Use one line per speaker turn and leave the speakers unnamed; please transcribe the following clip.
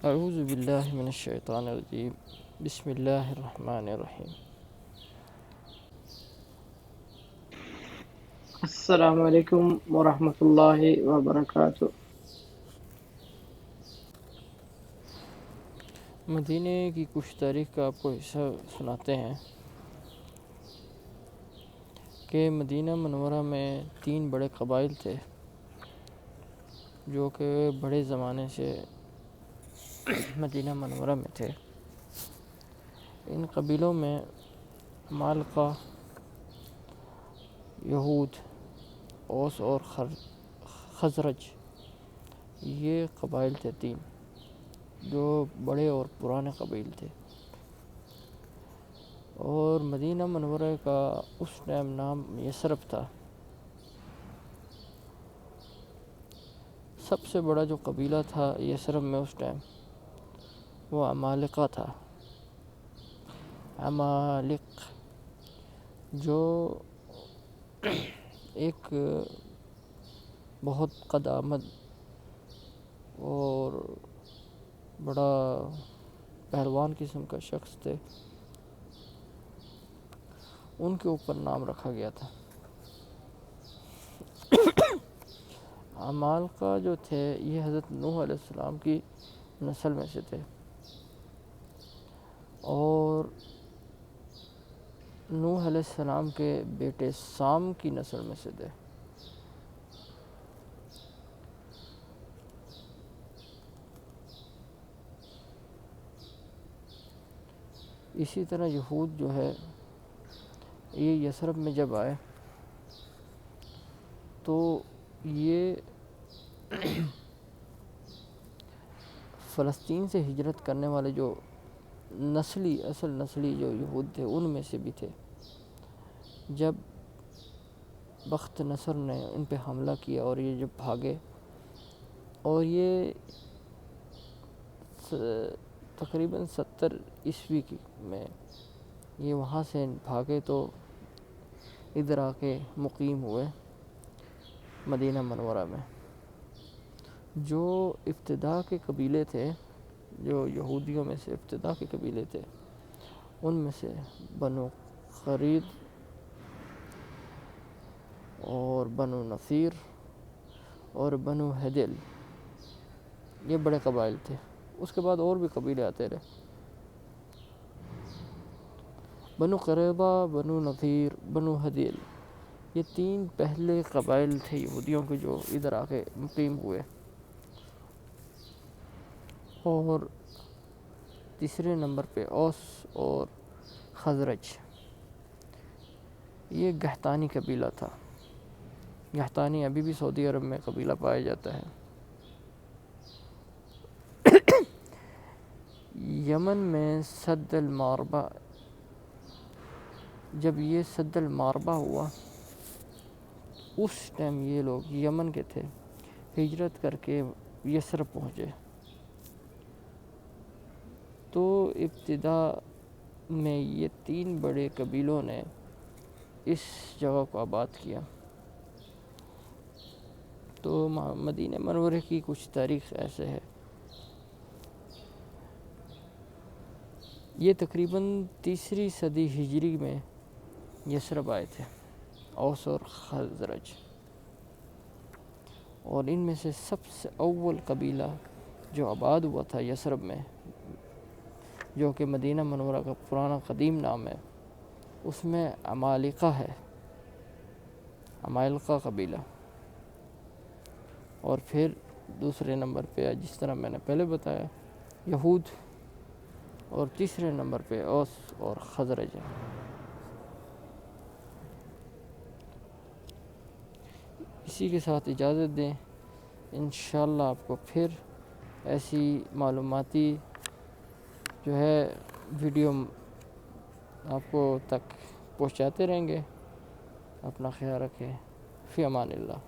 اعوذ باللہ من الشیطان الرجیم بسم اللہ الرحمن الرحیم
السلام علیکم ورحمۃ اللہ وبرکاتہ۔
مدینہ کی کچھ تاریخ کا آپ کو حصہ سناتے ہیں کہ مدینہ منورہ میں 3 بڑے قبائل تھے جو کہ بڑے زمانے سے مدینہ منورہ میں تھے۔ ان قبیلوں میں مالقہ، یہود، اوس اور خزرج، یہ قبائل تھے 3 جو بڑے اور پرانے قبائل تھے، اور مدینہ منورہ کا اس ٹائم نام یثرب تھا۔ سب سے بڑا جو قبیلہ تھا یثرب میں اس ٹائم وہ عمالقہ تھا۔ عمالق جو ایک بہت قد آمد اور بڑا پہلوان قسم کا شخص تھے، ان کے اوپر نام رکھا گیا تھا۔ عمالقہ جو تھے یہ حضرت نوح علیہ السلام کی نسل میں سے تھے، اور نوح علیہ السلام کے بیٹے سام کی نسل میں سے تھے۔ اسی طرح یہود جو ہے یہ یثرب میں جب آئے تو یہ فلسطین سے ہجرت کرنے والے جو اصل نسلی جو یہود تھے ان میں سے بھی تھے۔ جب بخت نصر نے ان پہ حملہ کیا اور یہ جب بھاگے، اور یہ تقریباً 70 عیسوی میں یہ وہاں سے بھاگے تو ادھر آ کے مقیم ہوئے مدینہ منورہ میں۔ جو ابتدا کے قبیلے تھے، جو یہودیوں میں سے ابتدا کے قبیلے تھے، ان میں سے بنو خرید اور بنو نصیر اور بنو ہدل یہ بڑے قبائل تھے۔ اس کے بعد اور بھی قبیلے آتے رہے، بنو قریظہ، بنو نصیر، بنو ہدل، یہ 3 پہلے قبائل تھے یہودیوں کے جو ادھر آ کے مقیم ہوئے۔ اور تیسرے نمبر پہ اوس اور خزرج، یہ گہتانی قبیلہ تھا۔ گہتانی ابھی بھی سعودی عرب میں قبیلہ پایا جاتا ہے۔ یمن میں سد المعربہ، جب یہ سد المعربہ ہوا اس ٹائم یہ لوگ یمن کے تھے، ہجرت کر کے یثرب پہنچے۔ تو ابتدا میں یہ 3 بڑے قبیلوں نے اس جگہ کو آباد کیا۔ تو مدینہ منورہ کی کچھ تاریخ ایسے ہے۔ یہ تقریباً 3 صدی ہجری میں یثرب آئے تھے اوس اور خزرج، اور ان میں سے سب سے اول قبیلہ جو آباد ہوا تھا یثرب میں، جو کہ مدینہ منورہ کا پرانا قدیم نام ہے، اس میں عمالقہ ہے، عمالقہ قبیلہ۔ اور پھر دوسرے نمبر پہ جس طرح میں نے پہلے بتایا یہود، اور تیسرے نمبر پہ اوس اور خزرج ہے۔ اسی کے ساتھ اجازت دیں، انشاءاللہ آپ کو پھر ایسی معلوماتی جو ہے ویڈیو آپ کو تک پہنچاتے رہیں گے۔ اپنا خیال رکھیں، فی امان اللہ۔